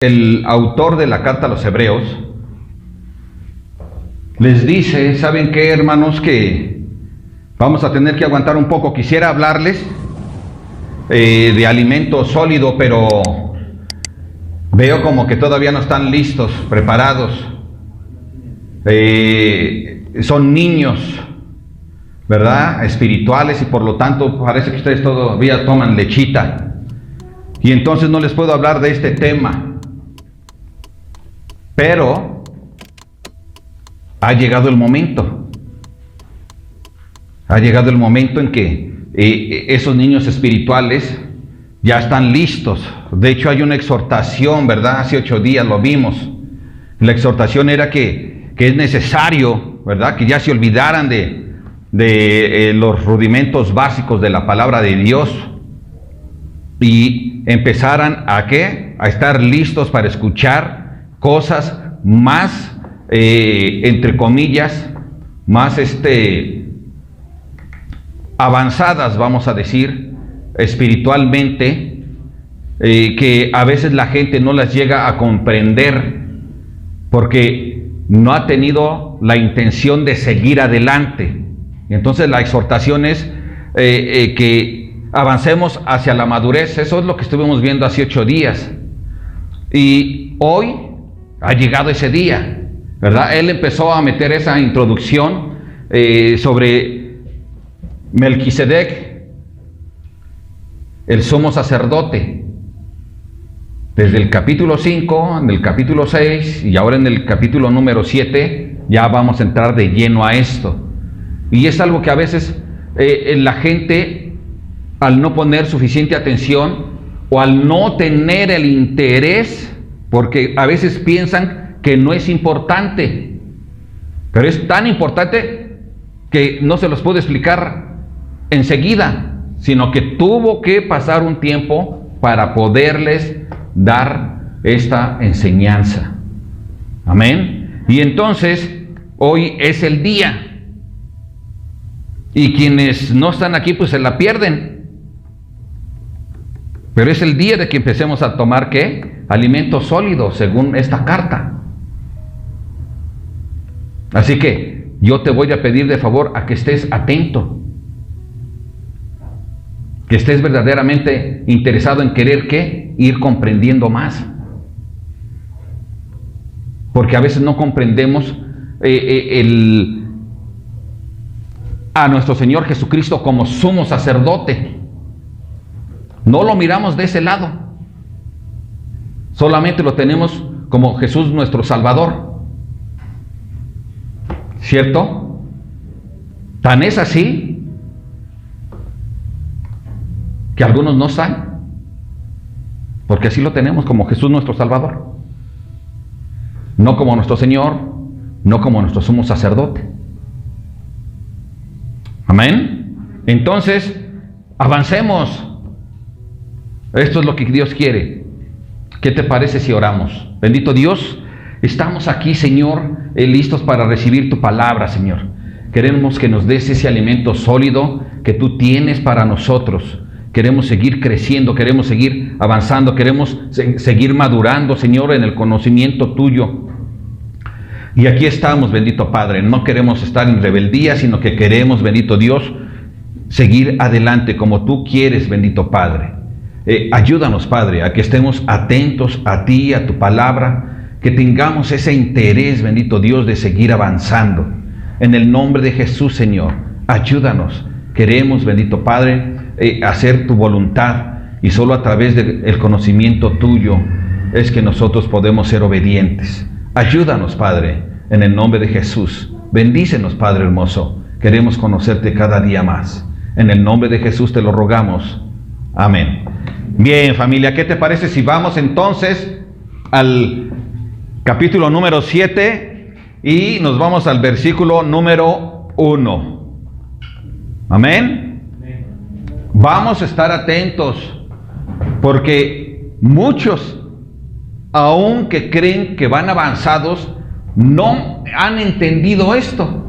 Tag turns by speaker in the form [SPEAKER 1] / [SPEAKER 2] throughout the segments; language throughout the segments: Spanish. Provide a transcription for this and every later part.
[SPEAKER 1] El autor de la carta a los Hebreos les dice, ¿saben qué, hermanos? Que vamos a tener que aguantar un poco. Quisiera hablarles de alimento sólido, pero veo como que todavía no están listos, preparados. Son niños, ¿verdad? Espirituales, y por lo tanto parece que ustedes todavía toman lechita. Y entonces no les puedo hablar de este tema. Pero ha llegado el momento. Ha llegado el momento en que esos niños espirituales ya están listos. De hecho, hay una exhortación, ¿verdad? Hace 8 días lo vimos. La exhortación era que es necesario, ¿verdad?, que ya se olvidaran de los rudimentos básicos de la palabra de Dios y empezaran ¿a qué? A estar listos para escuchar cosas más, entre comillas, más avanzadas, vamos a decir, espiritualmente, que a veces la gente no las llega a comprender porque no ha tenido la intención de seguir adelante. Y entonces la exhortación es que avancemos hacia la madurez. Eso es lo que estuvimos viendo hace 8 días. Y hoy ha llegado ese día, ¿verdad? Él empezó a meter esa introducción sobre Melquisedec, el sumo sacerdote. Desde el capítulo 5, en el capítulo 6 y ahora en el capítulo número 7, ya vamos a entrar de lleno a esto. Y es algo que a veces la gente, al no poner suficiente atención o al no tener el interés, porque a veces piensan que no es importante, pero es tan importante que no se los puedo explicar enseguida, sino que tuvo que pasar un tiempo para poderles dar esta enseñanza. Amén. Y entonces, hoy es el día, y quienes no están aquí pues se la pierden. Pero es el día de que empecemos a tomar, ¿qué? Alimento sólido, según esta carta. Así que yo te voy a pedir de favor a que estés atento, que estés verdaderamente interesado en querer, ¿qué? Ir comprendiendo más. Porque a veces no comprendemos a nuestro Señor Jesucristo como sumo sacerdote. No lo miramos de ese lado. Solamente lo tenemos como Jesús nuestro Salvador. ¿Cierto? Tan es así que algunos no saben, porque así lo tenemos como Jesús nuestro Salvador. No como nuestro Señor, no como nuestro sumo sacerdote. Amén. Entonces, avancemos. Esto es lo que Dios quiere. ¿Qué te parece si oramos? Bendito Dios, estamos aquí, Señor, listos para recibir tu palabra, Señor. Queremos que nos des ese alimento sólido que tú tienes para nosotros. Queremos seguir creciendo, queremos seguir avanzando, queremos seguir madurando, Señor, en el conocimiento tuyo. Y aquí estamos, bendito Padre. No queremos estar en rebeldía, sino que queremos, bendito Dios, seguir adelante como tú quieres, bendito Padre. Ayúdanos, Padre, a que estemos atentos a ti, a tu palabra, que tengamos ese interés, bendito Dios, de seguir avanzando. En el nombre de Jesús, Señor, ayúdanos. Queremos, bendito Padre, hacer tu voluntad, y solo a través del conocimiento tuyo es que nosotros podemos ser obedientes. Ayúdanos, Padre, en el nombre de Jesús. Bendícenos, Padre hermoso. Queremos conocerte cada día más. En el nombre de Jesús te lo rogamos. Amén. Bien, familia, ¿qué te parece si vamos entonces al capítulo número 7 y nos vamos al versículo número 1? Amén. Vamos a estar atentos, porque muchos, aunque creen que van avanzados, no han entendido esto.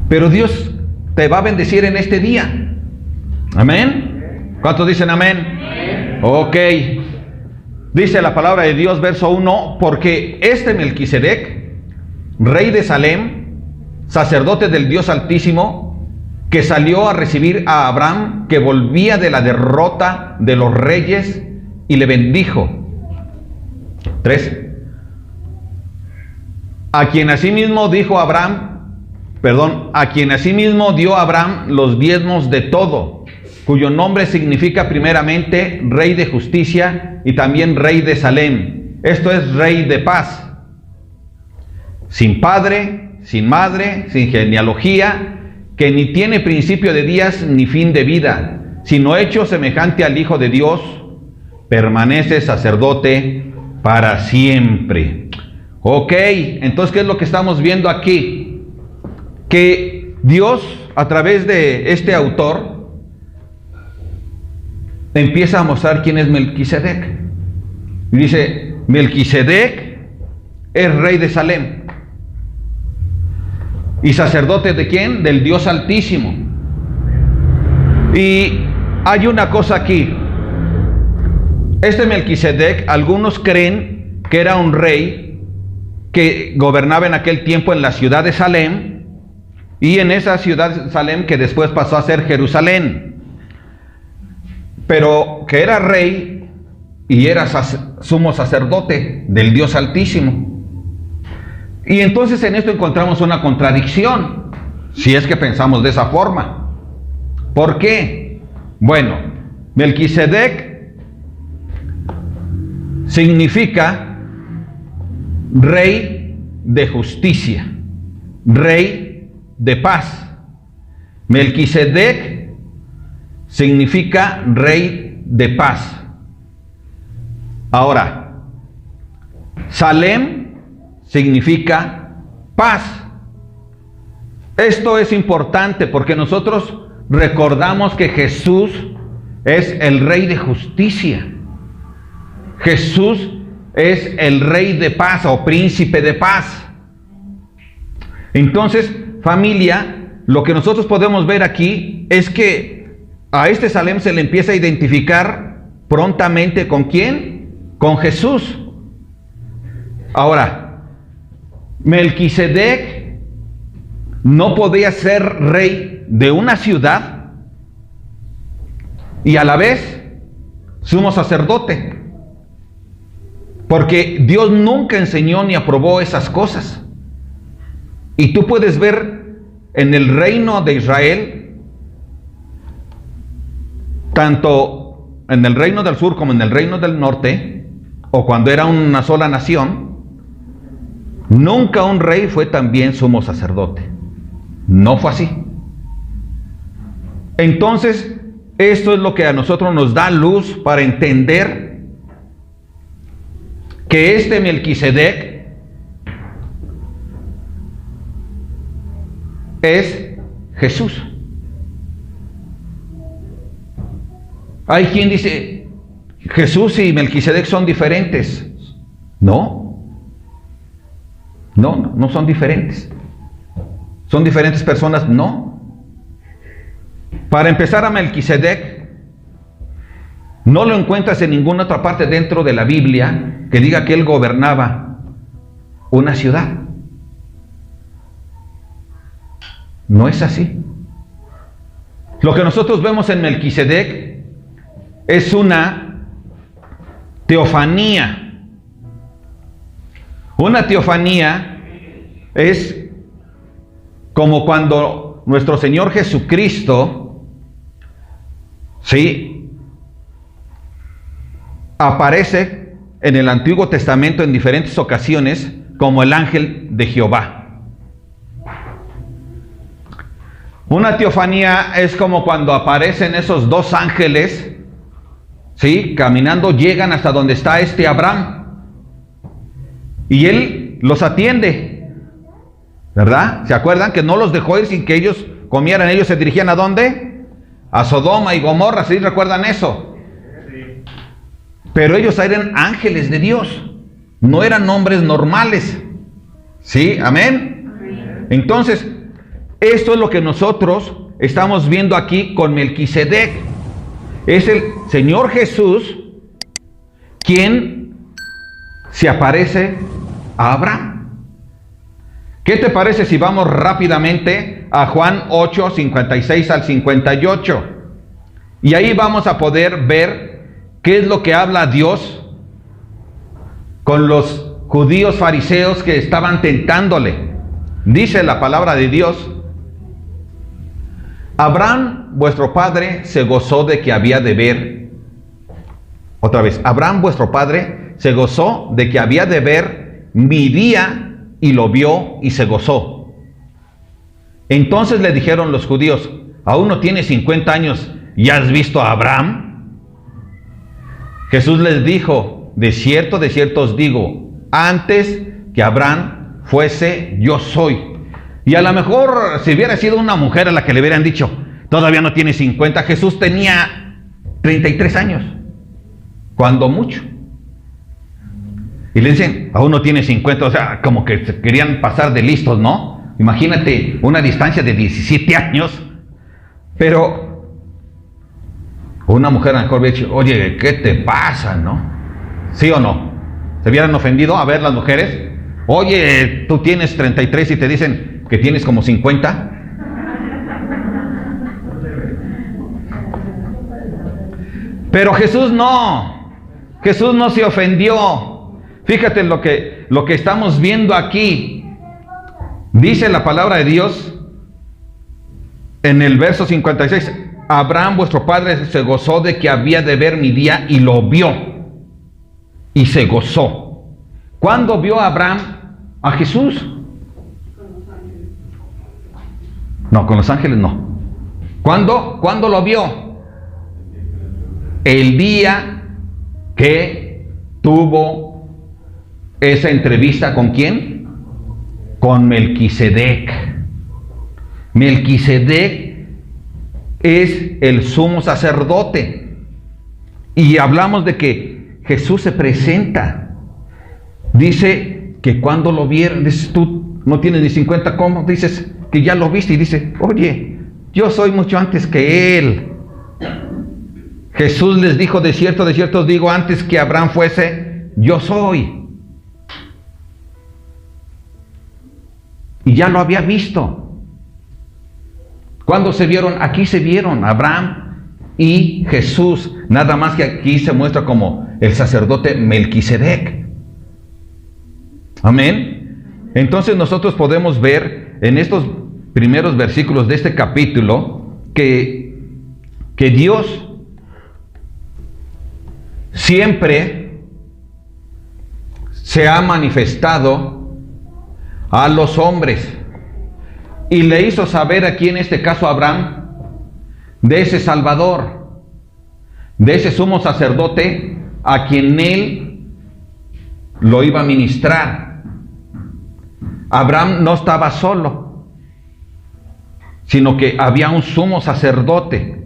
[SPEAKER 1] Pero Dios te va a bendecir en este día. Amén. ¿Cuántos dicen amén? Ok. Dice la palabra de Dios, verso 1, porque este Melquisedec, rey de Salem, sacerdote del Dios Altísimo, que salió a recibir a Abraham, que volvía de la derrota de los reyes, y le bendijo. 3. A quien asimismo dio a Abraham los diezmos de todo, cuyo nombre significa primeramente Rey de Justicia y también Rey de Salem. Esto es Rey de Paz. Sin padre, sin madre, sin genealogía, que ni tiene principio de días ni fin de vida, sino hecho semejante al Hijo de Dios, permanece sacerdote para siempre. Ok, entonces, ¿qué es lo que estamos viendo aquí? Que Dios, a través de este autor, empieza a mostrar quién es Melquisedec. Y dice, Melquisedec es rey de Salem. ¿Y sacerdote de quién? Del Dios Altísimo. Y hay una cosa aquí. Este Melquisedec, algunos creen que era un rey que gobernaba en aquel tiempo en la ciudad de Salem, y en esa ciudad de Salem que después pasó a ser Jerusalén, pero que era rey y era sumo sacerdote del Dios Altísimo. Y entonces en esto encontramos una contradicción, si es que pensamos de esa forma. ¿Por qué? Bueno, Melquisedec significa rey de justicia, rey de paz. Melquisedec significa rey de paz. Ahora, Salem significa paz. Esto es importante porque nosotros recordamos que Jesús es el rey de justicia. Jesús es el rey de paz o príncipe de paz. Entonces, familia, lo que nosotros podemos ver aquí es que a este Salem se le empieza a identificar prontamente ¿con quién? Con Jesús. Ahora, Melquisedec no podía ser rey de una ciudad y a la vez sumo sacerdote, porque Dios nunca enseñó ni aprobó esas cosas. Y tú puedes ver en el reino de Israel, tanto en el reino del sur como en el reino del norte, o cuando era una sola nación, nunca un rey fue también sumo sacerdote. No fue así. Entonces, esto es lo que a nosotros nos da luz para entender que este Melquisedec es Jesús. Hay quien dice, Jesús y Melquisedec son diferentes. No son diferentes. ¿Son diferentes personas? No. Para empezar, a Melquisedec no lo encuentras en ninguna otra parte dentro de la Biblia que diga que él gobernaba una ciudad. No es así. Lo que nosotros vemos en Melquisedec es una teofanía. Una teofanía es como cuando nuestro Señor Jesucristo, ¿sí?, aparece en el Antiguo Testamento en diferentes ocasiones como el ángel de Jehová. Una teofanía es como cuando aparecen esos dos ángeles, ¿sí?, caminando, llegan hasta donde está Abraham. Y él los atiende, ¿verdad? ¿Se acuerdan que no los dejó ir sin que ellos comieran? Ellos se dirigían ¿a dónde? A Sodoma y Gomorra, ¿sí recuerdan eso? Sí. Pero ellos eran ángeles de Dios, no eran hombres normales. ¿Sí? ¿Amén? Entonces, esto es lo que nosotros estamos viendo aquí con Melquisedec. Es el Señor Jesús quien se aparece a Abraham. ¿Qué te parece si vamos rápidamente a Juan 8, 56 al 58? Y ahí vamos a poder ver qué es lo que habla Dios con los judíos fariseos que estaban tentándole. Dice la palabra de Dios: Abraham, vuestro padre, se gozó de que había de ver. Otra vez, Abraham, vuestro padre, se gozó de que había de ver mi día, y lo vio y se gozó. Entonces le dijeron los judíos: ¿aún no tienes 50 años y has visto a Abraham? Jesús les dijo: de cierto os digo, antes que Abraham fuese, yo soy. Y a lo mejor si hubiera sido una mujer a la que le hubieran dicho: todavía no tiene 50, Jesús tenía 33 años, cuando mucho. Y le dicen: aún no tiene 50, o sea, como que se querían pasar de listos, ¿no? Imagínate una distancia de 17 años. Pero una mujer a lo mejor hubiera dicho: oye, ¿qué te pasa, no? ¿Sí o no? ¿Se hubieran ofendido a ver las mujeres? Oye, tú tienes 33 y te dicen que tienes como 50. Pero Jesús no se ofendió. Fíjate lo que estamos viendo aquí. Dice la palabra de Dios en el verso 56: Abraham, vuestro padre, se gozó de que había de ver mi día, y lo vio y se gozó. ¿Cuándo vio Abraham a Jesús? No, con los ángeles no. ¿Cuándo lo vio? El día que tuvo esa entrevista. ¿Con quién? Con Melquisedec. Melquisedec es el sumo sacerdote. Y hablamos de que Jesús se presenta. Dice que cuando lo vieron, dices: tú no tienes ni 50, ¿cómo? Dices que ya lo viste. Y dice: oye, yo soy mucho antes que él. Jesús les dijo: de cierto os digo, antes que Abraham fuese, yo soy. Y ya lo había visto. ¿Cuándo se vieron? Aquí se vieron Abraham y Jesús. Nada más que aquí se muestra como el sacerdote Melquisedec. Amén. Entonces nosotros podemos ver en estos primeros versículos de este capítulo que Dios siempre se ha manifestado a los hombres y le hizo saber aquí, en este caso a Abraham, de ese Salvador, de ese sumo sacerdote a quien él lo iba a ministrar. Abraham no estaba solo, sino que había un sumo sacerdote.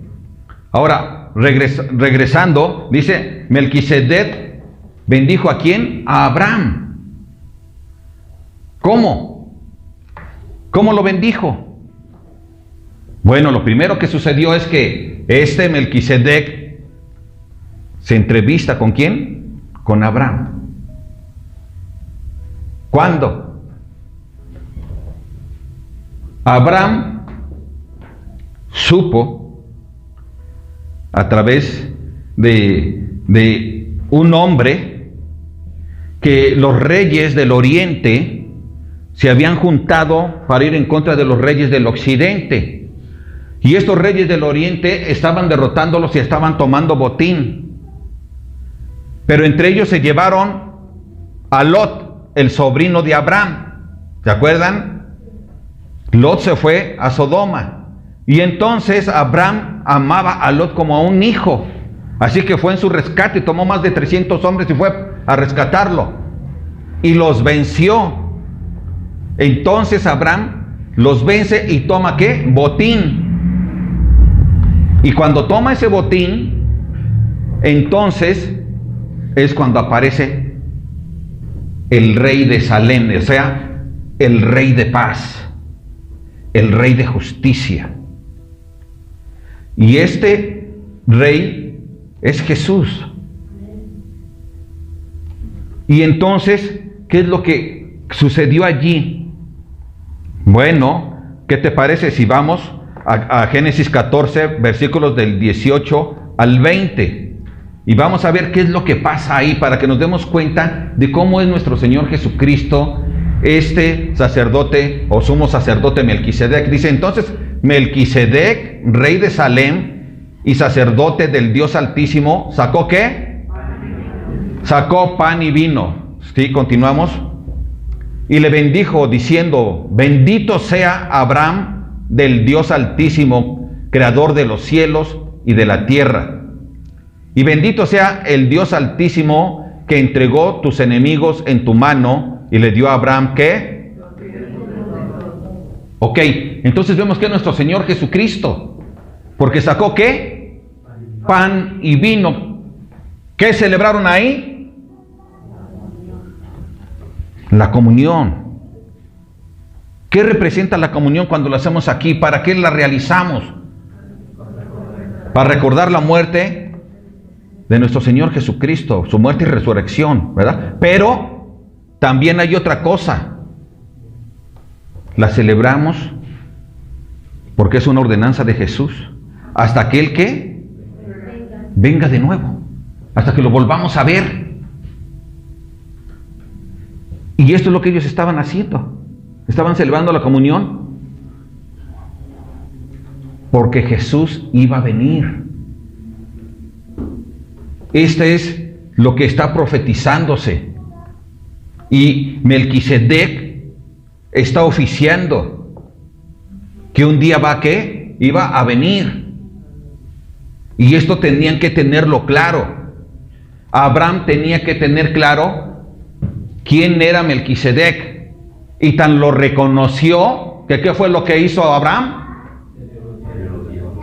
[SPEAKER 1] Ahora, regresando, dice: Melquisedec bendijo ¿a quién? A Abraham. ¿Cómo? ¿Cómo lo bendijo? Bueno, lo primero que sucedió es que este Melquisedec se entrevista ¿con quién? Con Abraham. ¿Cuándo? Abraham supo a través de un hombre que los reyes del oriente se habían juntado para ir en contra de los reyes del occidente. Y estos reyes del oriente estaban derrotándolos y estaban tomando botín. Pero entre ellos se llevaron a Lot, el sobrino de Abraham. ¿Se acuerdan? Lot se fue a Sodoma. Y entonces Abraham amaba a Lot como a un hijo. Así que fue en su rescate y tomó más de 300 hombres y fue a rescatarlo. Y los venció. Entonces Abraham los vence y toma ¿qué? Botín. Y cuando toma ese botín, entonces es cuando aparece el rey de Salem, o sea, el rey de paz, el rey de justicia. Y este rey es Jesús. Y entonces, ¿qué es lo que sucedió allí? Bueno, ¿qué te parece si vamos a Génesis 14, versículos del 18 al 20? Y vamos a ver qué es lo que pasa ahí para que nos demos cuenta de cómo es nuestro Señor Jesucristo, este sacerdote o sumo sacerdote Melquisedec. Dice, entonces Melquisedec, rey de Salem y sacerdote del Dios Altísimo, ¿sacó qué? Sacó pan y vino. Sí, continuamos. Y le bendijo diciendo, bendito sea Abraham del Dios Altísimo, creador de los cielos y de la tierra. Y bendito sea el Dios Altísimo que entregó tus enemigos en tu mano y le dio a Abraham, ¿qué? Ok, entonces vemos que es nuestro Señor Jesucristo, porque sacó ¿qué? Pan y vino. ¿Qué celebraron ahí? La comunión. ¿Qué representa la comunión cuando la hacemos aquí? ¿Para qué la realizamos? Para recordar la muerte de nuestro Señor Jesucristo, su muerte y resurrección, ¿verdad? Pero también hay otra cosa. La celebramos porque es una ordenanza de Jesús, hasta que Él ¿qué? Venga de nuevo, hasta que lo volvamos a ver. Y esto es lo que ellos estaban haciendo. Estaban celebrando la comunión porque Jesús iba a venir. Este es lo que está profetizándose. Y Melquisedec está oficiando que un día va ¿qué? Iba a venir. Y esto tenían que tenerlo claro. Abraham tenía que tener claro quién era Melquisedec. Y tan lo reconoció que ¿qué fue lo que hizo Abraham?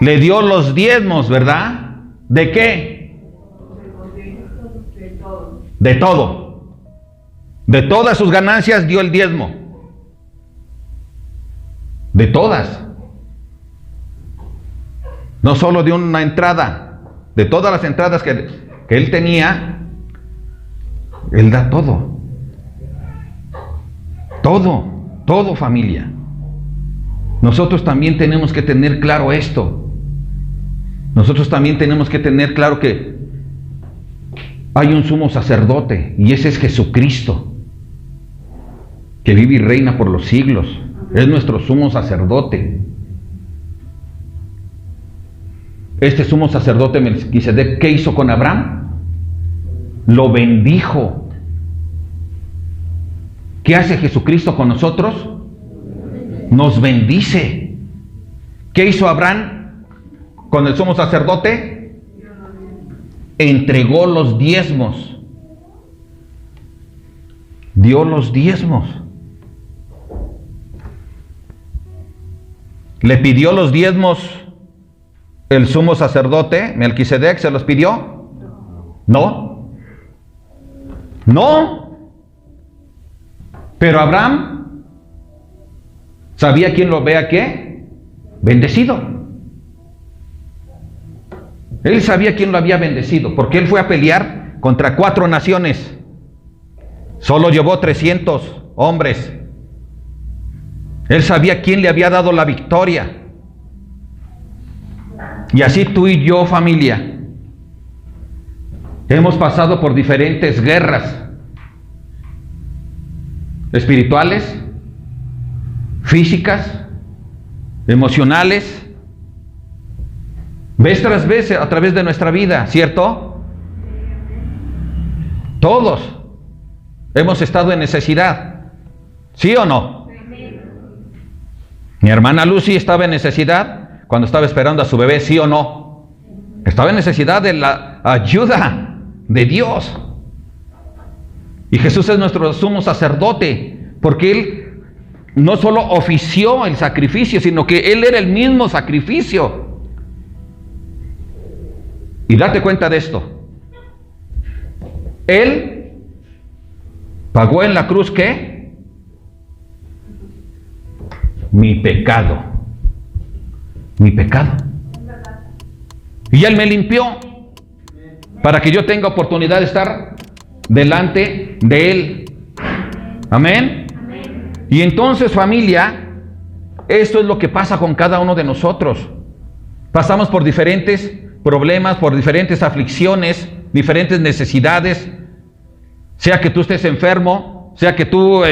[SPEAKER 1] Le dio los diezmos, ¿verdad? ¿De qué? De todo. De todas sus ganancias dio el diezmo. De todas. No solo de una entrada. De todas las entradas que él tenía, Él da todo. Todo familia. Nosotros también tenemos que tener claro esto. Nosotros también tenemos que tener claro que hay un sumo sacerdote, y ese es Jesucristo, que vive y reina por los siglos. Es nuestro sumo sacerdote. Este sumo sacerdote Melquisedec, ¿qué hizo con Abraham? Lo bendijo. ¿Qué hace Jesucristo con nosotros? Nos bendice. ¿Qué hizo Abraham con el sumo sacerdote? Entregó los diezmos. Dio los diezmos. ¿Le pidió los diezmos el sumo sacerdote Melquisedec? ¿Se los pidió? No. No. Pero Abraham sabía quién lo vea ¿qué? Bendecido. Él sabía quién lo había bendecido, porque él fue a pelear contra 4 naciones. Solo llevó 300 hombres. Él sabía quién le había dado la victoria. Y así tú y yo, familia, hemos pasado por diferentes guerras espirituales, físicas, emocionales, vez tras vez a través de nuestra vida, ¿cierto? Todos hemos estado en necesidad, ¿sí o no? Mi hermana Lucy estaba en necesidad cuando estaba esperando a su bebé, ¿sí o no? Estaba en necesidad de la ayuda de Dios. Y Jesús es nuestro sumo sacerdote, porque Él no solo ofició el sacrificio, sino que Él era el mismo sacrificio. Y date cuenta de esto. Él pagó en la cruz ¿qué? Mi pecado. Mi pecado. Y Él me limpió para que yo tenga oportunidad de estar delante de Él. Amén. Y entonces, familia, esto es lo que pasa con cada uno de nosotros. Pasamos por diferentes problemas, por diferentes aflicciones, diferentes necesidades. Sea que tú estés enfermo, sea que tú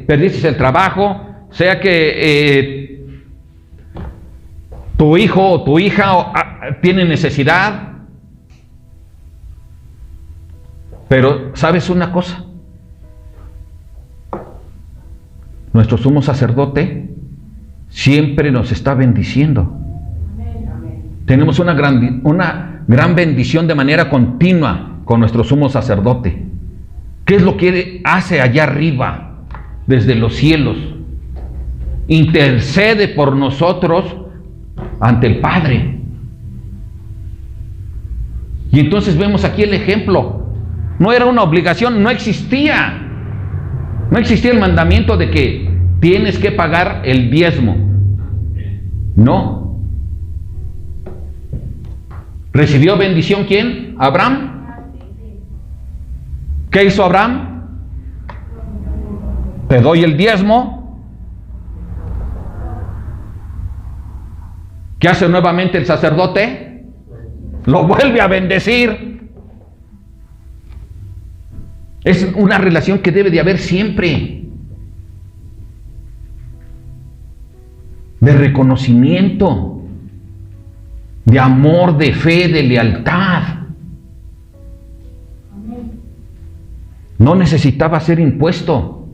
[SPEAKER 1] perdiste el trabajo, sea que tu hijo o tu hija tiene necesidad. Pero, ¿sabes una cosa? Nuestro sumo sacerdote siempre nos está bendiciendo. Tenemos una gran bendición de manera continua con nuestro sumo sacerdote. ¿Qué es lo que hace allá arriba, desde los cielos? Intercede por nosotros ante el Padre. Y entonces vemos aquí el ejemplo. No era una obligación, no existía. No existía el mandamiento de que tienes que pagar el diezmo. No. ¿Recibió bendición quién? ¿Abraham? ¿Qué hizo Abraham? Te doy el diezmo. ¿Qué hace nuevamente el sacerdote? Lo vuelve a bendecir. Es una relación que debe de haber siempre. De reconocimiento, de amor, de fe, de lealtad. No necesitaba ser impuesto.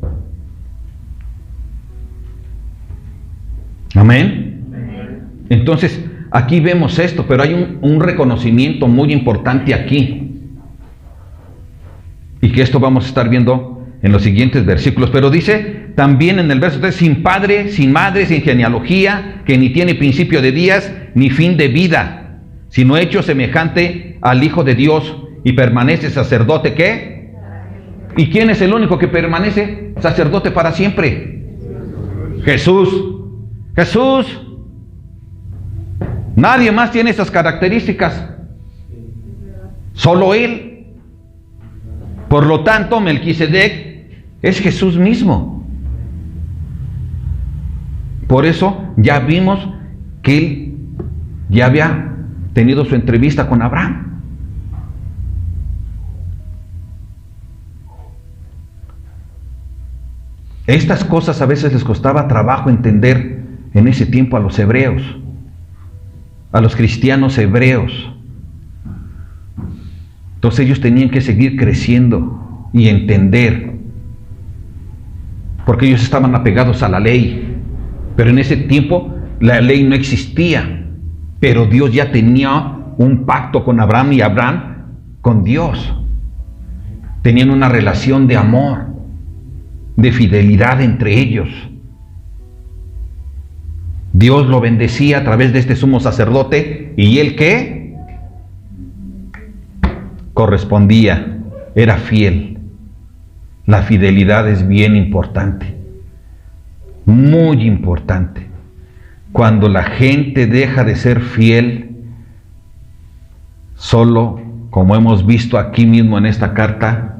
[SPEAKER 1] Amén. Entonces, aquí vemos esto, pero hay un reconocimiento muy importante aquí. Y que esto vamos a estar viendo en los siguientes versículos. Pero dice también en el verso 3, sin padre, sin madre, sin genealogía, que ni tiene principio de días, ni fin de vida, sino hecho semejante al Hijo de Dios, y permanece sacerdote, ¿qué? ¿Y quién es el único que permanece sacerdote para siempre? Jesús. Jesús. Nadie más tiene esas características. Solo Él. Por lo tanto, Melquisedec es Jesús mismo. Por eso ya vimos que él ya había tenido su entrevista con Abraham. Estas cosas a veces les costaba trabajo entender en ese tiempo a los hebreos, a los cristianos hebreos. Entonces ellos tenían que seguir creciendo y entender, porque ellos estaban apegados a la ley, pero en ese tiempo la ley no existía, pero Dios ya tenía un pacto con Abraham y Abraham con Dios. Tenían una relación de amor, de fidelidad entre ellos. Dios lo bendecía a través de este sumo sacerdote, y él ¿qué? Correspondía, era fiel. La fidelidad es bien importante, muy importante. Cuando la gente deja de ser fiel, solo, como hemos visto aquí mismo en esta carta,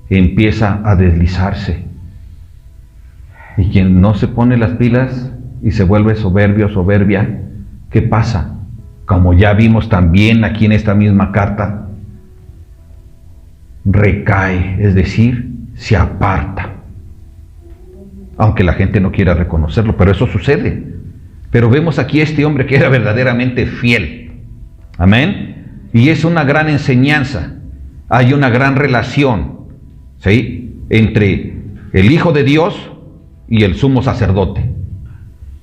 [SPEAKER 1] empieza a deslizarse. Y quien no se pone las pilas y se vuelve soberbio, soberbia, ¿qué pasa? Como ya vimos también aquí en esta misma carta, recae, es decir, se aparta. Aunque la gente no quiera reconocerlo, pero eso sucede. Pero vemos aquí a este hombre que era verdaderamente fiel. Amén. Y es una gran enseñanza. Hay una gran relación, ¿sí?, entre el Hijo de Dios y el sumo sacerdote,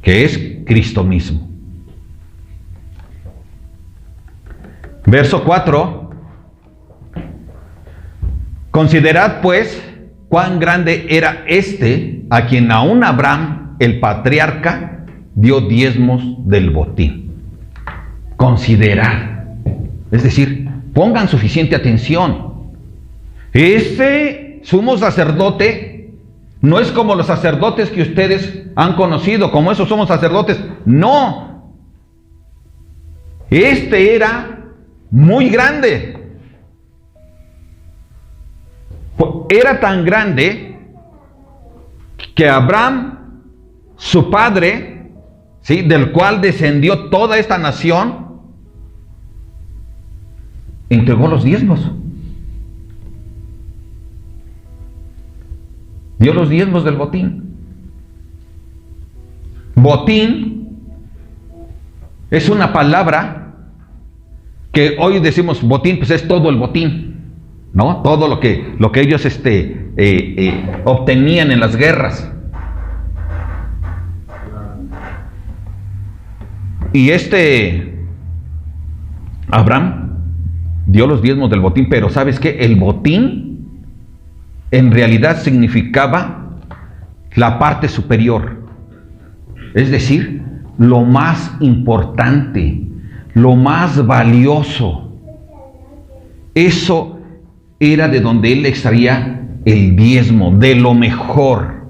[SPEAKER 1] que es Cristo mismo. Verso 4. Considerad pues cuán grande era este a quien aún Abraham, el patriarca, dio diezmos del botín. Considerad. Es decir, pongan suficiente atención. Este sumo sacerdote no es como los sacerdotes que ustedes han conocido, como esos somos sacerdotes. No. Este era muy grande. Era tan grande que Abraham, su padre, ¿sí?, del cual descendió toda esta nación, entregó los diezmos. Dio los diezmos del botín. Botín es una palabra que hoy decimos botín, pues es todo el botín, ¿no? Todo lo que ellos obtenían en las guerras. Y Abraham dio los diezmos del botín, pero ¿sabes qué? El botín en realidad significaba la parte superior. Es decir, lo más importante, lo más valioso. Eso era de donde él extraía el diezmo, de lo mejor.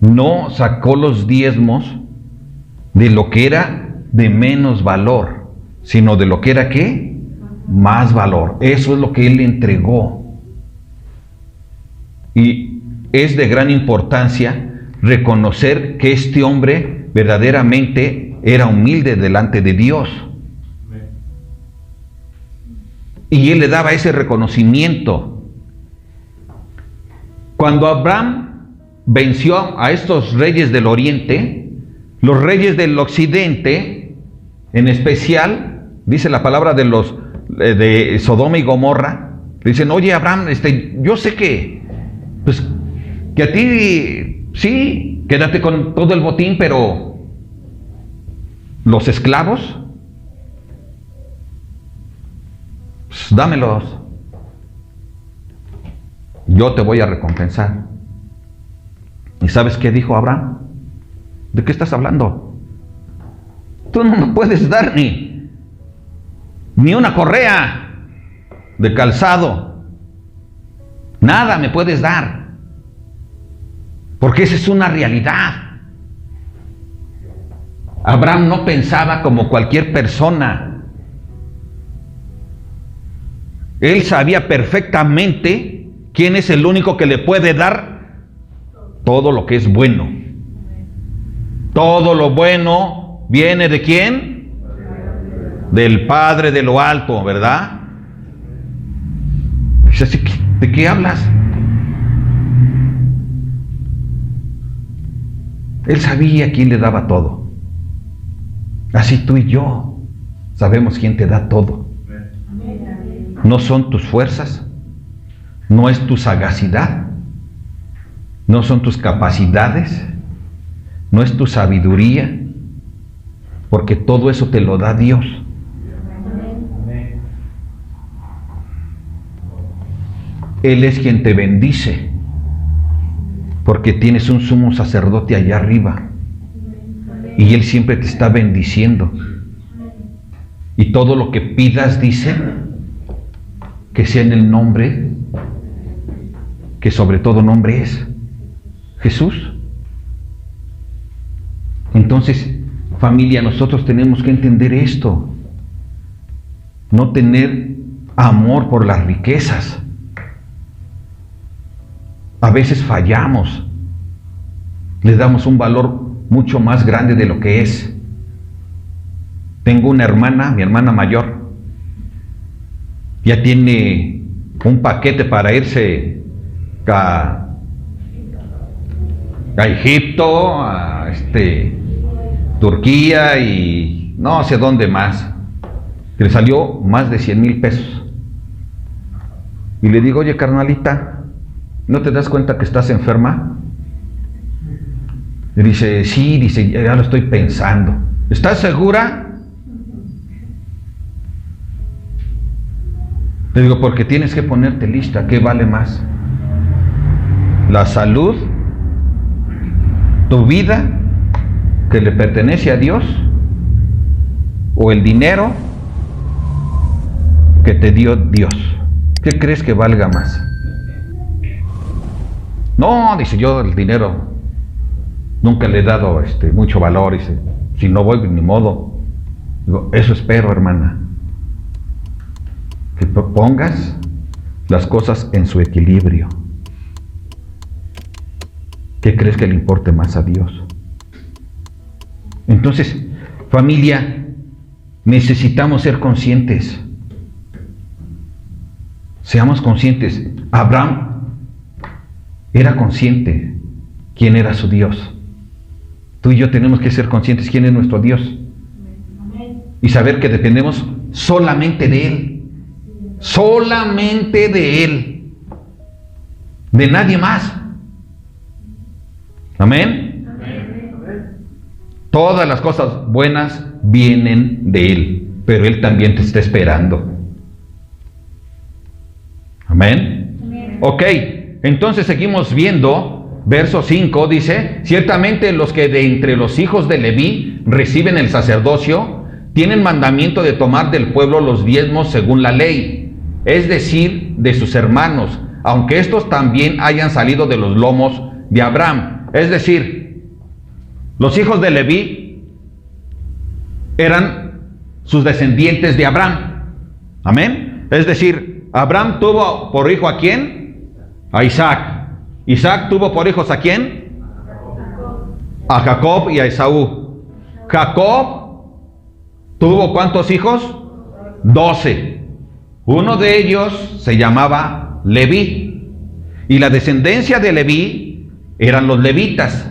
[SPEAKER 1] No sacó los diezmos de lo que era de menos valor, sino de lo que era, ¿qué?, más valor. Eso es lo que él entregó. Y es de gran importancia reconocer que este hombre verdaderamente era humilde delante de Dios. Y él le daba ese reconocimiento. Cuando Abraham venció a estos reyes del oriente, los reyes del occidente, en especial, dice la palabra de Sodoma y Gomorra, dicen: oye, Abraham, yo sé que a ti, sí, quédate con todo el botín, pero los esclavos, pues dámelos. Yo te voy a recompensar. ¿Y sabes qué dijo Abraham? ¿De qué estás hablando? Tú no me puedes dar ni una correa de calzado. Nada me puedes dar. Porque esa es una realidad. Abraham no pensaba como cualquier persona. Él sabía perfectamente quién es el único que le puede dar todo lo que es bueno. Todo lo bueno viene ¿de quién? Del Padre de lo alto, ¿verdad? ¿De qué hablas? Él sabía quién le daba todo. Así tú y yo sabemos quién te da todo. No son tus fuerzas, no es tu sagacidad, no son tus capacidades, no es tu sabiduría, porque todo eso te lo da Dios. Él es quien te bendice, porque tienes un sumo sacerdote allá arriba, y Él siempre te está bendiciendo. Y todo lo que pidas, dice, que sea en el nombre, que sobre todo nombre es Jesús. Entonces, familia, nosotros tenemos que entender esto. No tener amor por las riquezas. A veces fallamos. Le damos un valor mucho más grande de lo que es. Tengo una hermana, mi hermana mayor, ya tiene un paquete para irse a Egipto, a Turquía y no sé dónde más, que le salió más de 100,000 pesos. Y le digo: oye, carnalita, ¿no te das cuenta que estás enferma? Y dice: sí, dice, ya lo estoy pensando. ¿Estás segura? Le digo: porque tienes que ponerte lista. ¿Qué vale más? ¿La salud? ¿Tu vida, que le pertenece a Dios? ¿O el dinero que te dio Dios? ¿Qué crees que valga más? No, dice, yo el dinero nunca le he dado mucho valor. Dice, si no voy, ni modo. Digo: eso espero, hermana. que pongas las cosas en su equilibrio. ¿Qué crees que le importe más a Dios? Entonces, familia, necesitamos ser conscientes. Seamos conscientes. Abraham era consciente quién era su Dios. Tú y yo tenemos que ser conscientes quién es nuestro Dios. Y saber que dependemos solamente de Él. Solamente de Él. De nadie más. Amén. Todas las cosas buenas vienen de Él, pero Él también te está esperando. Amén. Ok, entonces seguimos viendo. Verso 5 dice: ciertamente los que de entre los hijos de Leví reciben el sacerdocio tienen mandamiento de tomar del pueblo los diezmos según la ley, es decir, de sus hermanos, aunque estos también hayan salido de los lomos de Abraham. Es decir, los hijos de Leví eran sus descendientes de Abraham. Amén. Es decir, Abraham tuvo por hijo ¿a quién? A Isaac. Isaac tuvo por hijos ¿a quién? A Jacob y a Esaú. Jacob tuvo ¿cuántos hijos? 12. Uno de ellos se llamaba Leví. Y la descendencia de Leví eran los levitas.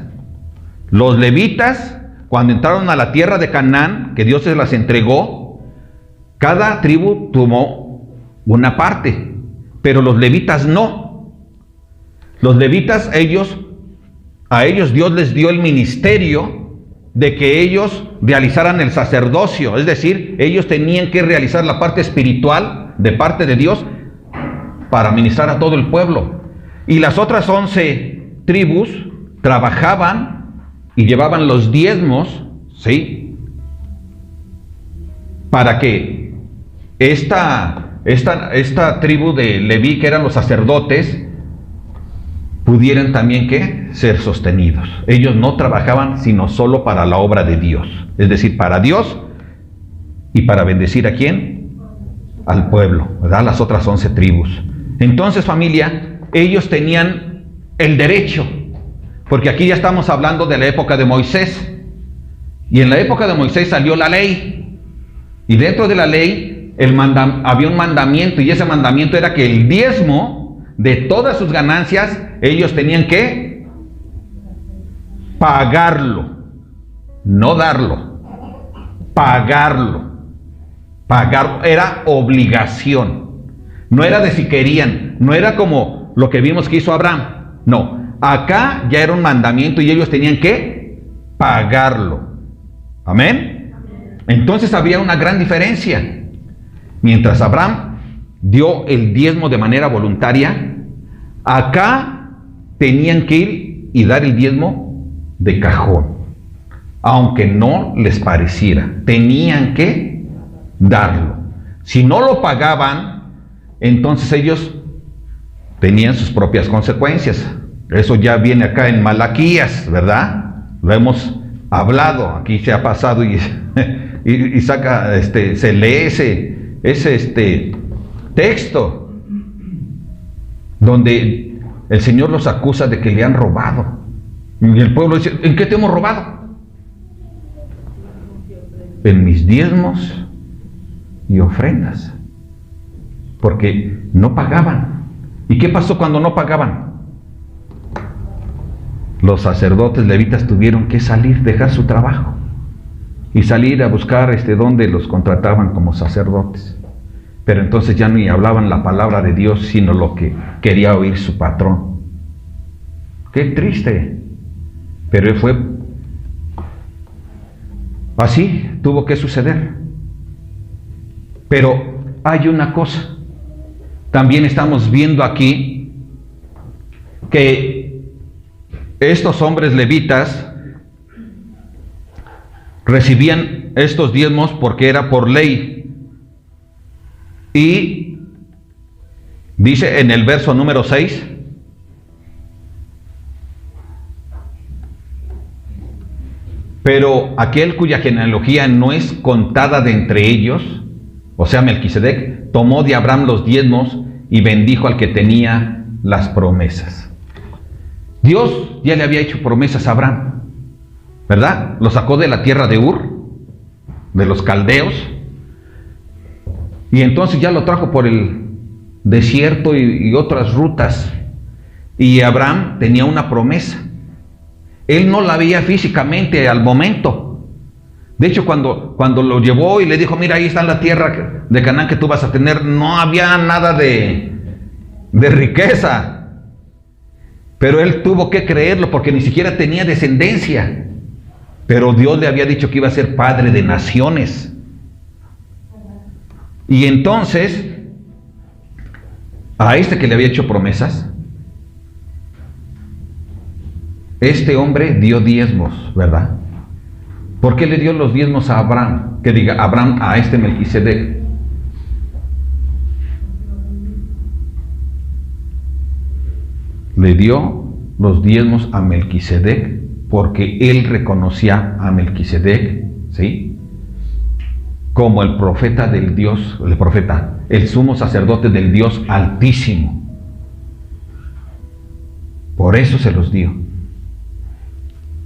[SPEAKER 1] Los levitas, cuando entraron a la tierra de Canaán, que Dios se las entregó, cada tribu tomó una parte, pero los levitas no. Los levitas, a ellos Dios les dio el ministerio de que ellos realizaran el sacerdocio, es decir, ellos tenían que realizar la parte espiritual de parte de Dios para ministrar a todo el pueblo. Y las otras 11 tribus trabajaban y llevaban los diezmos, ¿sí? Para que esta tribu de Leví, que eran los sacerdotes, pudieran también ¿qué? Ser sostenidos. Ellos no trabajaban sino solo para la obra de Dios, es decir, para Dios y para bendecir ¿a quién? Al pueblo, ¿verdad? Las otras 11 tribus. Entonces, familia, ellos tenían el derecho, porque aquí ya estamos hablando de la época de Moisés, y en la época de Moisés salió la ley, y dentro de la ley había un mandamiento, y ese mandamiento era que el diezmo de todas sus ganancias ellos tenían que pagarlo, no darlo, pagarlo. Pagarlo era obligación, no era de si querían, no era como lo que vimos que hizo Abraham, no, acá ya era un mandamiento y ellos tenían que pagarlo. Amén. Entonces había una gran diferencia. Mientras Abraham dio el diezmo de manera voluntaria, acá tenían que ir y dar el diezmo de cajón, aunque no les pareciera, tenían que darlo. Si no lo pagaban, entonces ellos tenían sus propias consecuencias. Eso ya viene acá en Malaquías, ¿verdad? Lo hemos hablado, aquí se ha pasado y saca, se lee ese texto donde el Señor los acusa de que le han robado. Y el pueblo dice: ¿en qué te hemos robado? En mis diezmos y ofrendas. Porque no pagaban. ¿Y qué pasó cuando no pagaban? Los sacerdotes levitas tuvieron que salir, dejar su trabajo y salir a buscar donde los contrataban como sacerdotes. Pero entonces ya ni hablaban la palabra de Dios, sino lo que quería oír su patrón. ¡Qué triste! Pero fue así, tuvo que suceder. Pero hay una cosa, también estamos viendo aquí que estos hombres levitas recibían estos diezmos porque era por ley. Y dice en el verso número 6: pero aquel cuya genealogía no es contada de entre ellos, o sea, Melquisedec, tomó de Abraham los diezmos y bendijo al que tenía las promesas. Dios ya le había hecho promesas a Abraham, ¿verdad? Lo sacó de la tierra de Ur, de los caldeos, y entonces ya lo trajo por el desierto y otras rutas. Y Abraham tenía una promesa. Él no la veía físicamente al momento. De hecho, cuando lo llevó y le dijo, mira, ahí está la tierra de Canaán que tú vas a tener, no había nada de riqueza. Pero él tuvo que creerlo porque ni siquiera tenía descendencia. Pero Dios le había dicho que iba a ser padre de naciones. Y entonces, a este que le había hecho promesas, este hombre dio diezmos, ¿verdad? ¿Por qué le dio los diezmos a Abraham? Que diga Abraham a este Melquisedec. Le dio los diezmos a Melquisedec porque él reconocía a Melquisedec, ¿sí?, como el profeta del Dios, el sumo sacerdote del Dios Altísimo. Por eso se los dio.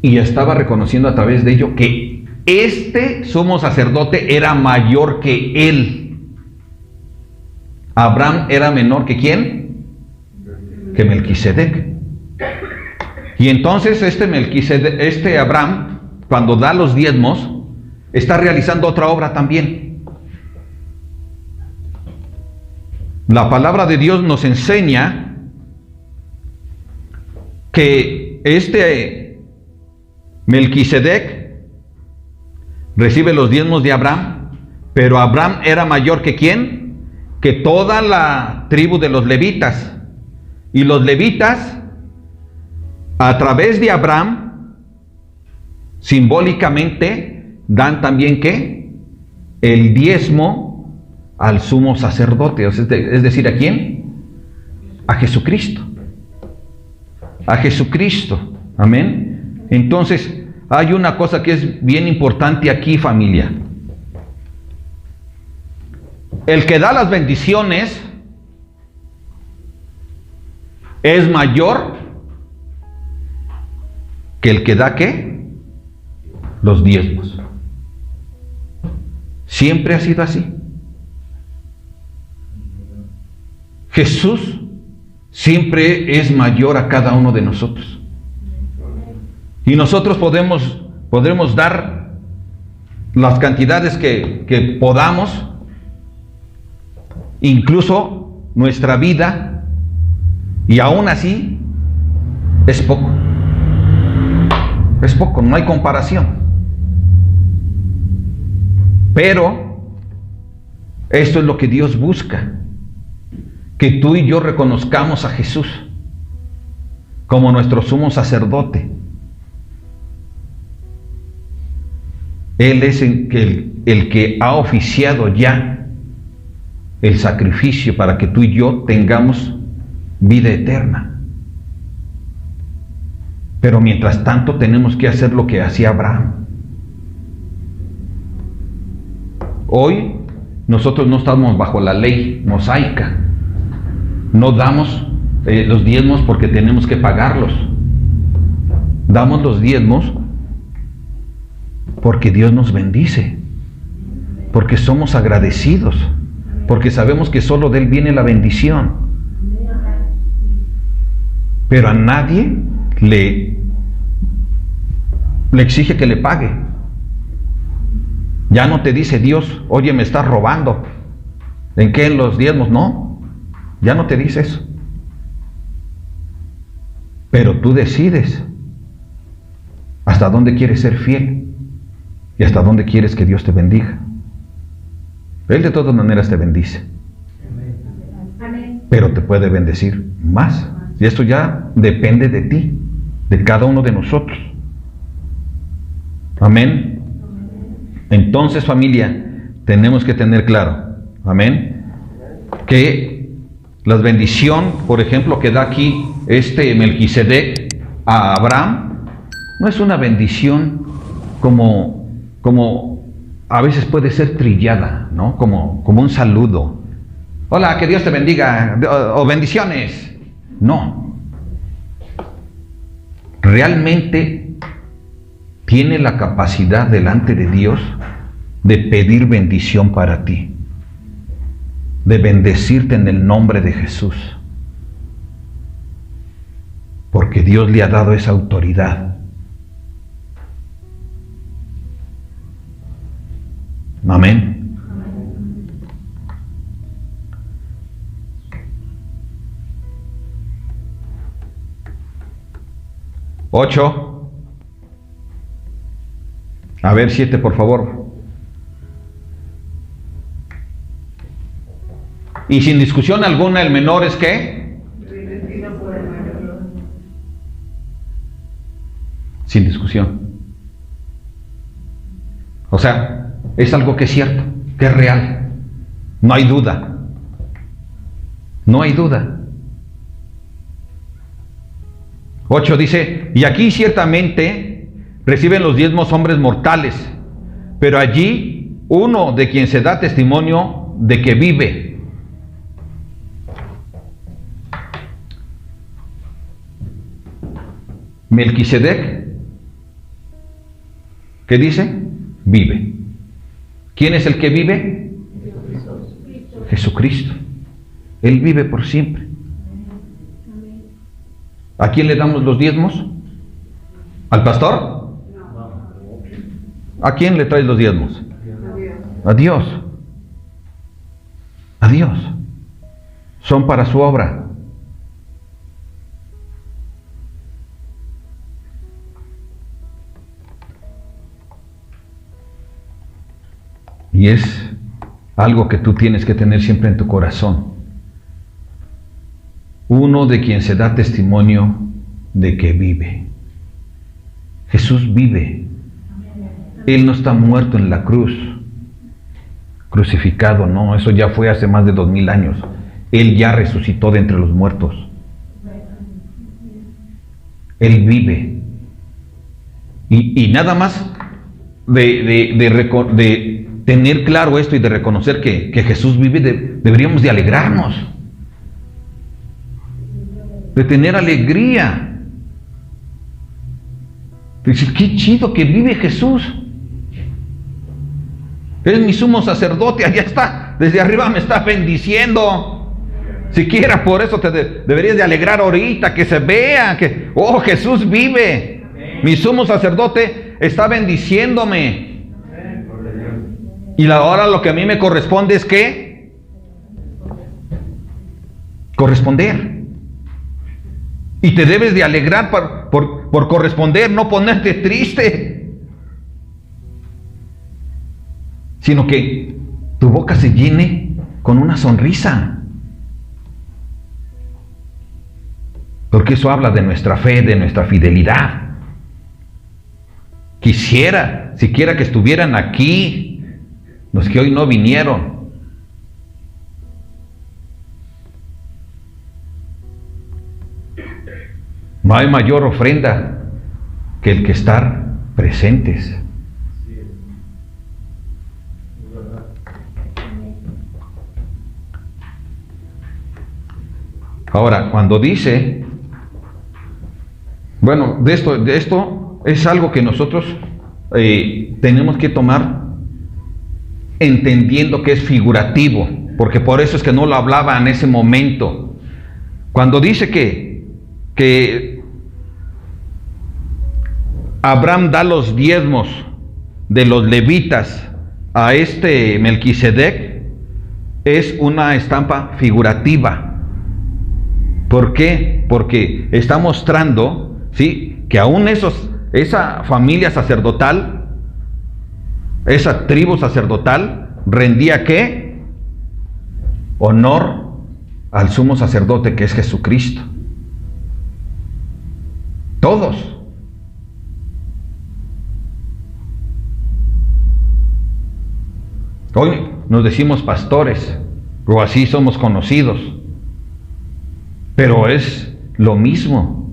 [SPEAKER 1] Y estaba reconociendo a través de ello que este sumo sacerdote era mayor que él. Abraham era menor que ¿quién? Que Melquisedec. Y entonces este Abraham, cuando da los diezmos, está realizando otra obra también. La palabra de Dios nos enseña que este Melquisedec recibe los diezmos de Abraham, pero Abraham era mayor que ¿quién? Que toda la tribu de los levitas. Y los levitas, a través de Abraham, simbólicamente, dan también ¿qué? El diezmo al sumo sacerdote. Es decir, ¿a quién? A Jesucristo. A Jesucristo. Amén. Entonces, hay una cosa que es bien importante aquí, familia. El que da las bendiciones es mayor que el que da ¿qué? Los diezmos. Siempre ha sido así. Jesús siempre es mayor a cada uno de nosotros. Y nosotros podremos dar las cantidades que podamos, incluso nuestra vida, y aún así es poco. Es poco, no hay comparación. Pero esto es lo que Dios busca, que tú y yo reconozcamos a Jesús como nuestro sumo sacerdote. Él es el que ha oficiado ya el sacrificio para que tú y yo tengamos vida eterna. Pero mientras tanto tenemos que hacer lo que hacía Abraham. Hoy nosotros no estamos bajo la ley mosaica. No damos los diezmos porque tenemos que pagarlos. Damos los diezmos porque Dios nos bendice, porque somos agradecidos, porque sabemos que solo de Él viene la bendición. Pero a nadie le exige que le pague. Ya no te dice Dios, oye, me estás robando. ¿En qué? En los diezmos. No, ya no te dice eso. Pero tú decides hasta dónde quieres ser fiel y hasta dónde quieres que Dios te bendiga. Él de todas maneras te bendice, pero te puede bendecir más. Y esto ya depende de ti, de cada uno de nosotros. Amén. Entonces, familia, tenemos que tener claro, amén, que la bendición, por ejemplo, que da aquí este Melquisedec a Abraham, no es una bendición como a veces puede ser trillada, ¿no? Como un saludo. Hola, que Dios te bendiga, o bendiciones. No. Realmente tiene la capacidad delante de Dios de pedir bendición para ti, de bendecirte en el nombre de Jesús, porque Dios le ha dado esa autoridad. Amén. 8. A ver, 7, por favor. Y sin discusión alguna, el menor es ¿qué? Sin discusión. O sea, es algo que es cierto, que es real. No hay duda. No hay duda. 8 dice, y aquí ciertamente reciben los diezmos hombres mortales, pero allí uno de quien se da testimonio de que vive. Melquisedec, ¿qué dice? Vive. ¿Quién es el que vive? Jesucristo. Él vive por siempre. ¿A quién le damos los diezmos? ¿Al pastor? ¿A quién le traes los diezmos? A Dios. A Dios. Son para su obra. Y es algo que tú tienes que tener siempre en tu corazón. Uno de quien se da testimonio de que vive. Jesús vive. Él no está muerto en la cruz, crucificado, no, eso ya fue hace más de 2000 años. Él ya resucitó de entre los muertos. Él vive. Y nada más de tener claro esto y de reconocer que Jesús vive, deberíamos de alegrarnos, de tener alegría. Dices, qué chido que vive Jesús. Es mi sumo sacerdote, allá está, desde arriba me está bendiciendo. Siquiera por eso te deberías de alegrar ahorita, que se vea que, oh, Jesús vive. Mi sumo sacerdote está bendiciéndome. Y ahora lo que a mí me corresponde es ¿qué? Corresponder. Y te debes de alegrar por corresponder, no ponerte triste, sino que tu boca se llene con una sonrisa, porque eso habla de nuestra fe, de nuestra fidelidad. Quisiera, siquiera que estuvieran aquí los que hoy no vinieron. No hay mayor ofrenda que el que estar presentes. Ahora, cuando dice, bueno, de esto es algo que nosotros tenemos que tomar entendiendo que es figurativo, porque por eso es que no lo hablaba en ese momento. Cuando dice que Abraham da los diezmos de los levitas a este Melquisedec, es una estampa figurativa. ¿Por qué? Porque está mostrando, ¿sí?, que aún esa familia sacerdotal, esa tribu sacerdotal, rendía ¿qué? Honor al sumo sacerdote, que es Jesucristo. Todos. Hoy nos decimos pastores, o así somos conocidos, pero es lo mismo.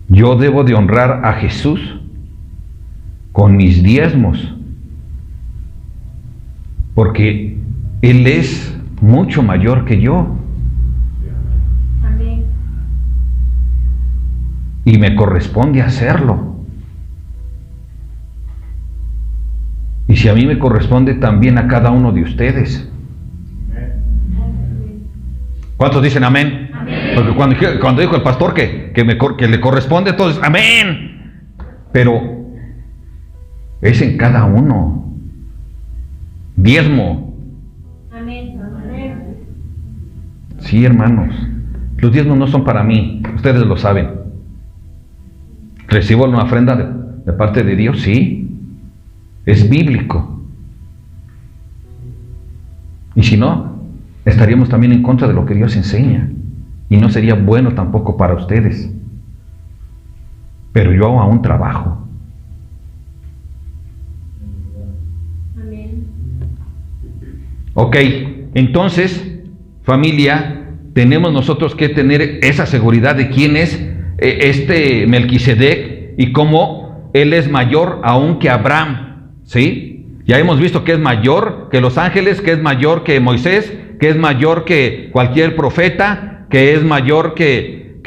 [SPEAKER 1] Yo debo de honrar a Jesús con mis diezmos, porque Él es mucho mayor que yo.
[SPEAKER 2] Amén.
[SPEAKER 1] Y me corresponde hacerlo. Y si a mí me corresponde, también a cada uno de ustedes. ¿Cuántos dicen amén?
[SPEAKER 2] Amén.
[SPEAKER 1] Porque cuando dijo el pastor que le corresponde, todos, amén. Pero es en cada uno. Diezmo.
[SPEAKER 2] Amén. Amén.
[SPEAKER 1] Sí, hermanos. Los diezmos no son para mí. Ustedes lo saben. ¿Recibo una ofrenda de parte de Dios? Sí. Es bíblico. Y si no, estaríamos también en contra de lo que Dios enseña. Y no sería bueno tampoco para ustedes. Pero yo aún trabajo.
[SPEAKER 2] Amén.
[SPEAKER 1] Ok, entonces, familia, tenemos nosotros que tener esa seguridad de quién es este Melquisedec y cómo él es mayor aún que Abraham. ¿Sí? Ya hemos visto que es mayor que los ángeles, que es mayor que Moisés, que es mayor que cualquier profeta, que es mayor que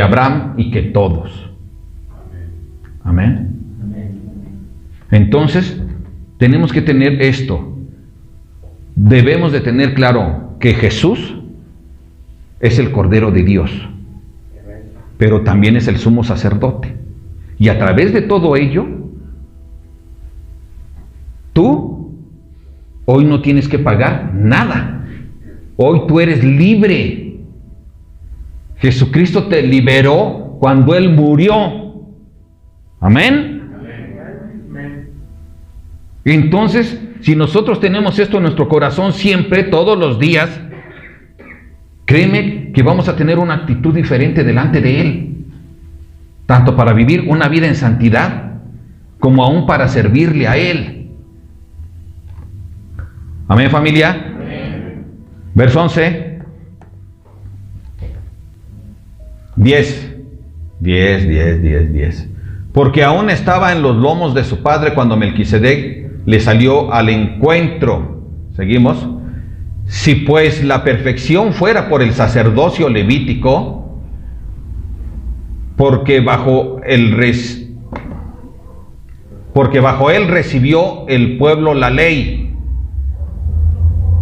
[SPEAKER 1] Abraham y que todos. Amén. Entonces, tenemos que tener esto. Debemos de tener claro que Jesús es el Cordero de Dios, pero también es el sumo sacerdote. Y a través de todo ello, tú hoy no tienes que pagar nada. Hoy tú eres libre. Jesucristo te liberó cuando Él murió. Amén. Entonces, si nosotros tenemos esto en nuestro corazón siempre, todos los días, créeme que vamos a tener una actitud diferente delante de Él. Tanto para vivir una vida en santidad, como aún para servirle a Él. Amén, familia. Amén. Verso 11. 10. Porque aún estaba en los lomos de su padre cuando Melquisedec le salió al encuentro. Seguimos. Si pues la perfección fuera por el sacerdocio levítico, porque bajo él recibió el pueblo la ley,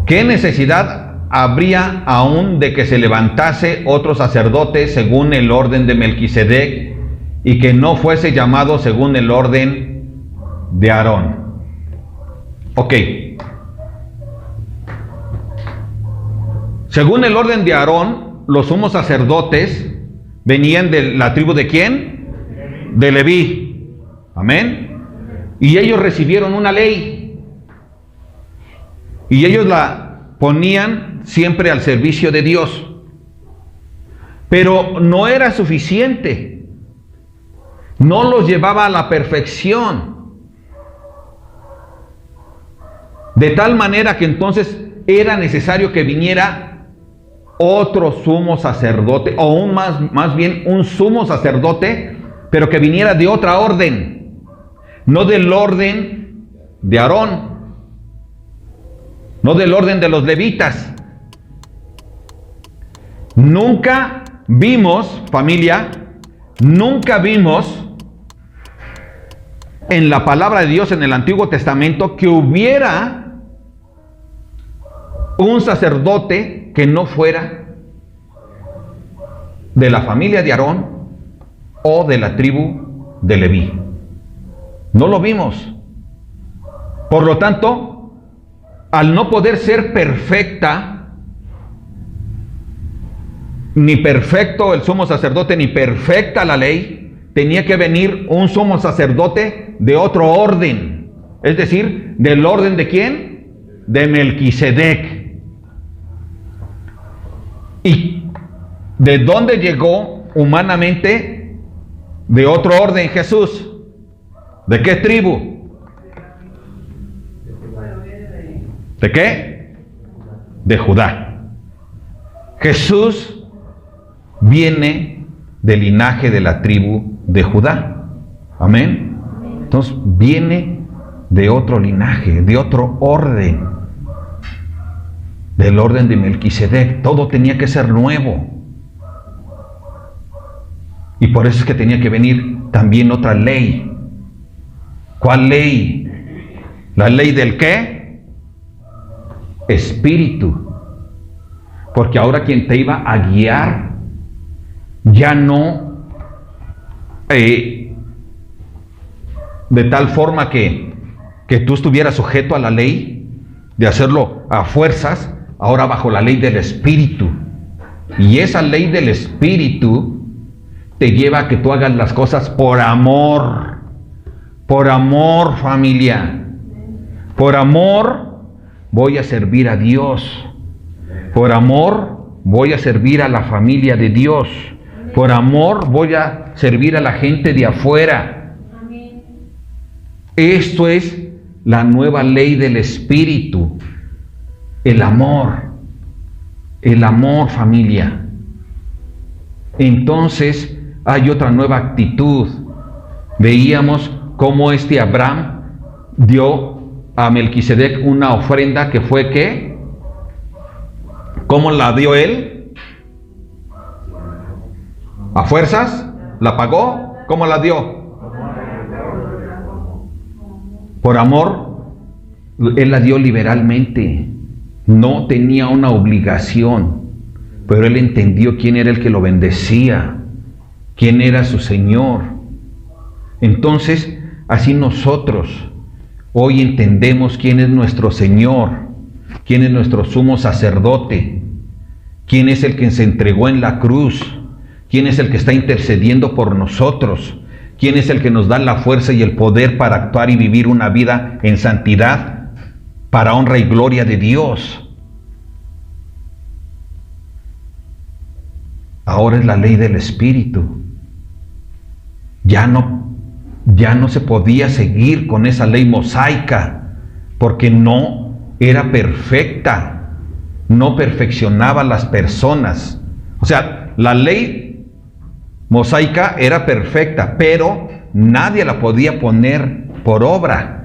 [SPEAKER 1] ¿qué necesidad habría aún de que se levantase otro sacerdote según el orden de Melquisedec y que no fuese llamado según el orden de Aarón? Ok. Según el orden de Aarón, los sumos sacerdotes venían de la tribu ¿de quién? De Leví. Amén. Y ellos recibieron una ley. Y ellos la ponían siempre al servicio de Dios. Pero no era suficiente. No los llevaba a la perfección. De tal manera que entonces era necesario que viniera otro sumo sacerdote, o más bien un sumo sacerdote, pero que viniera de otra orden, no del orden de Aarón, no del orden de los levitas. Nunca vimos, familia, nunca vimos en la palabra de Dios en el Antiguo Testamento que hubiera un sacerdote que no fuera de la familia de Aarón o de la tribu de Leví. No lo vimos. Por lo tanto, al no poder ser perfecta, ni perfecto el sumo sacerdote, ni perfecta la ley, tenía que venir un sumo sacerdote de otro orden. Es decir, del orden ¿de quién? De Melquisedec. ¿Y de dónde llegó humanamente? De otro orden Jesús. ¿De qué tribu? ¿De qué? De Judá. Jesús viene del linaje de la tribu de Judá. Amén. Entonces viene de otro linaje, de otro orden, del orden de Melquisedec. Todo tenía que ser nuevo. Y por eso es que tenía que venir también otra ley. ¿Cuál ley? ¿La ley del qué? Espíritu. Porque ahora quien te iba a guiar ya no de tal forma que tú estuvieras sujeto a la ley, de hacerlo a fuerzas, ahora bajo la ley del Espíritu. Y esa ley del Espíritu te lleva a que tú hagas las cosas por amor. Por amor, familia. Por amor voy a servir a Dios. Por amor voy a servir a la familia de Dios. Por amor voy a servir a la gente de afuera. Esto es la nueva ley del Espíritu. El amor. El amor, familia. Entonces hay otra nueva actitud. Veíamos cómo Abraham dio a Melquisedec una ofrenda que fue ¿qué? ¿Cómo la dio él? ¿A fuerzas? ¿La pagó? ¿Cómo la dio? Por amor. Él la dio liberalmente. No tenía una obligación, pero él entendió quién era el que lo bendecía, quién era su Señor. Entonces, así nosotros hoy entendemos quién es nuestro Señor, quién es nuestro sumo sacerdote, quién es el que se entregó en la cruz, quién es el que está intercediendo por nosotros, quién es el que nos da la fuerza y el poder para actuar y vivir una vida en santidad para honra y gloria de Dios. Ahora es la ley del Espíritu. Ya no se podía seguir con esa ley mosaica, porque no era perfecta, no perfeccionaba a las personas. O sea, la ley mosaica era perfecta, pero nadie la podía poner por obra.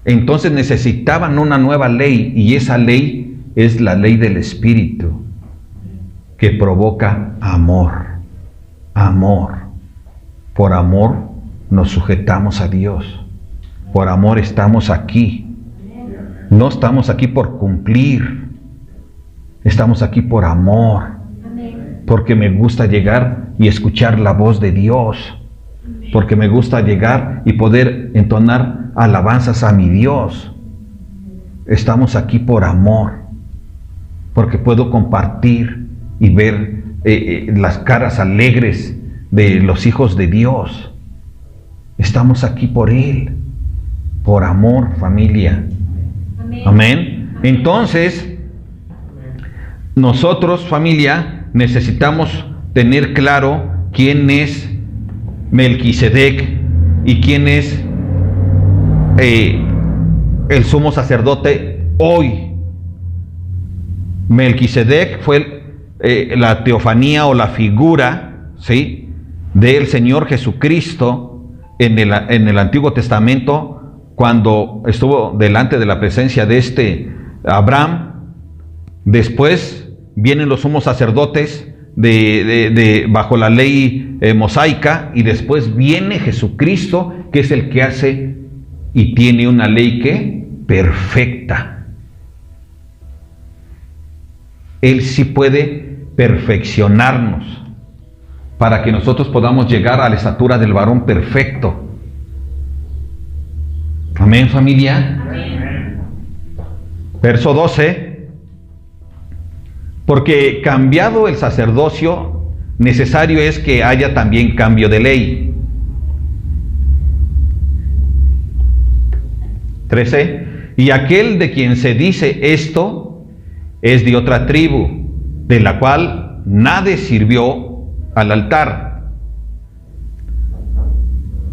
[SPEAKER 1] Entonces necesitaban una nueva ley, y esa ley es la ley del Espíritu, que provoca amor. Amor. Por amor nos sujetamos a Dios. Por amor estamos aquí. No estamos aquí por cumplir. Estamos aquí por amor. Porque me gusta llegar y escuchar la voz de Dios. Porque me gusta llegar y poder entonar alabanzas a mi Dios. Estamos aquí por amor. Porque puedo compartir y ver las caras alegres de los hijos de Dios. Estamos aquí por Él, por amor, familia. Amén. Entonces, nosotros, familia, necesitamos tener claro quién es Melquisedec y quién es el sumo sacerdote hoy. Melquisedec fue la teofanía o la figura, ¿sí?, del Señor Jesucristo en el Antiguo Testamento, cuando estuvo delante de la presencia de Abraham. Después vienen los sumos sacerdotes bajo la ley mosaica, y después viene Jesucristo, que es el que hace y tiene una ley que perfecta. Él sí puede perfeccionarnos para que nosotros podamos llegar a la estatura del varón perfecto. Amén, familia.
[SPEAKER 2] Amén.
[SPEAKER 1] Verso 12. Porque cambiado el sacerdocio, necesario es que haya también cambio de ley. 13. Y aquel de quien se dice esto es de otra tribu, de la cual nadie sirvió al altar.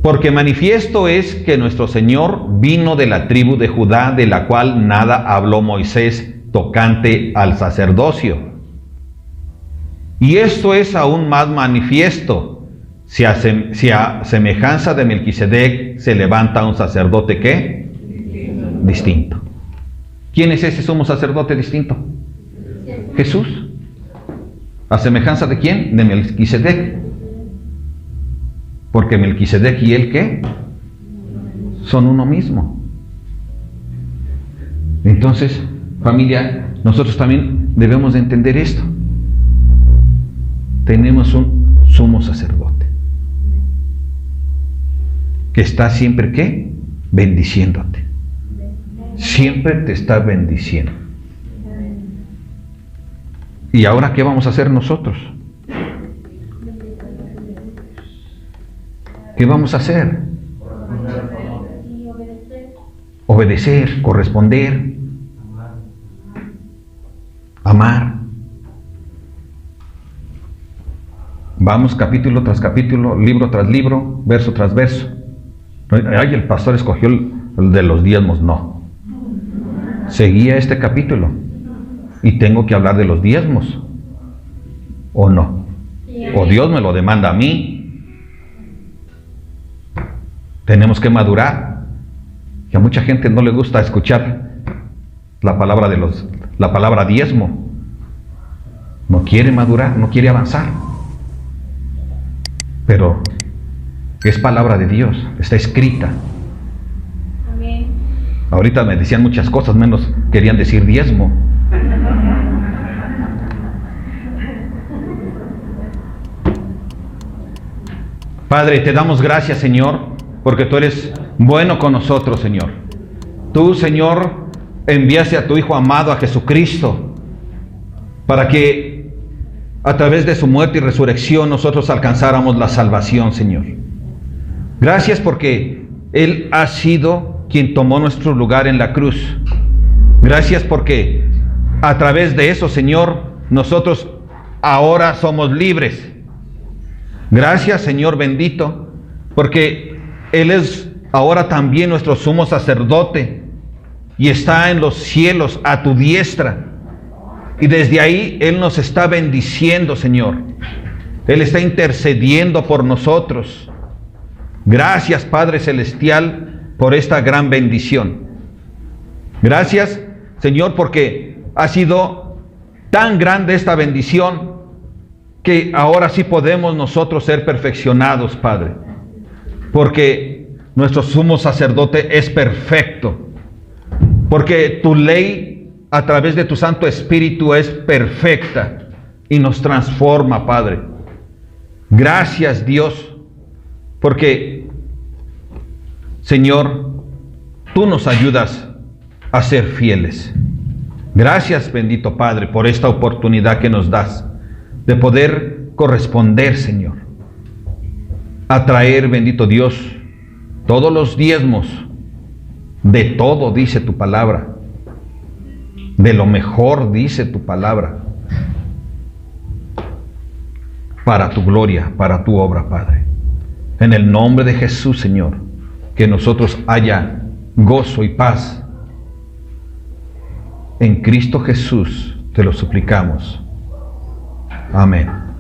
[SPEAKER 1] Porque manifiesto es que nuestro Señor vino de la tribu de Judá, de la cual nada habló Moisés tocante al sacerdocio. Y esto es aún más manifiesto, Si a semejanza de Melquisedec se levanta un sacerdote, ¿qué? Distinto. ¿Quién es ese sumo sacerdote distinto? Jesús. ¿A semejanza de quién? De Melquisedec. Porque Melquisedec y él, ¿qué? Son uno mismo. Entonces, familia, nosotros también debemos de entender esto. Tenemos un sumo sacerdote que está siempre, ¿qué? Bendiciéndote. Siempre te está bendiciendo. ¿Y ahora qué vamos a hacer nosotros? ¿Qué vamos a hacer? Obedecer, corresponder, amar. Vamos capítulo tras capítulo, libro tras libro, verso tras verso. Ay, el pastor escogió el de los diezmos. No. Seguía este capítulo y tengo que hablar de los diezmos. ¿O no? ¿O Dios me lo demanda a mí? Tenemos que madurar. Y a mucha gente no le gusta escuchar la palabra diezmo. No quiere madurar, no quiere avanzar. Pero es palabra de Dios, está escrita.
[SPEAKER 2] Amén.
[SPEAKER 1] Ahorita me decían muchas cosas, menos querían decir diezmo. Padre, te damos gracias, Señor, porque tú eres bueno con nosotros, Señor. Tú, Señor, enviaste a tu Hijo amado, a Jesucristo, para que a través de su muerte y resurrección nosotros alcanzáramos la salvación, Señor. Gracias porque Él ha sido quien tomó nuestro lugar en la cruz. Gracias porque a través de eso, Señor, nosotros ahora somos libres. Gracias, Señor bendito, porque Él es ahora también nuestro sumo sacerdote y está en los cielos a tu diestra. Y desde ahí Él nos está bendiciendo, Señor. Él está intercediendo por nosotros. Gracias, Padre Celestial, por esta gran bendición. Gracias, Señor, porque ha sido tan grande esta bendición que ahora sí podemos nosotros ser perfeccionados, Padre. Porque nuestro sumo sacerdote es perfecto. Porque tu ley a través de tu Santo Espíritu es perfecta y nos transforma, Padre. Gracias, Dios, porque, Señor, tú nos ayudas a ser fieles. Gracias, bendito Padre, por esta oportunidad que nos das de poder corresponder, Señor, a traer, bendito Dios, todos los diezmos, de todo, dice tu palabra, de lo mejor, dice tu palabra, para tu gloria, para tu obra, Padre. En el nombre de Jesús, Señor, que nosotros haya gozo y paz. En Cristo Jesús te lo suplicamos. Amén.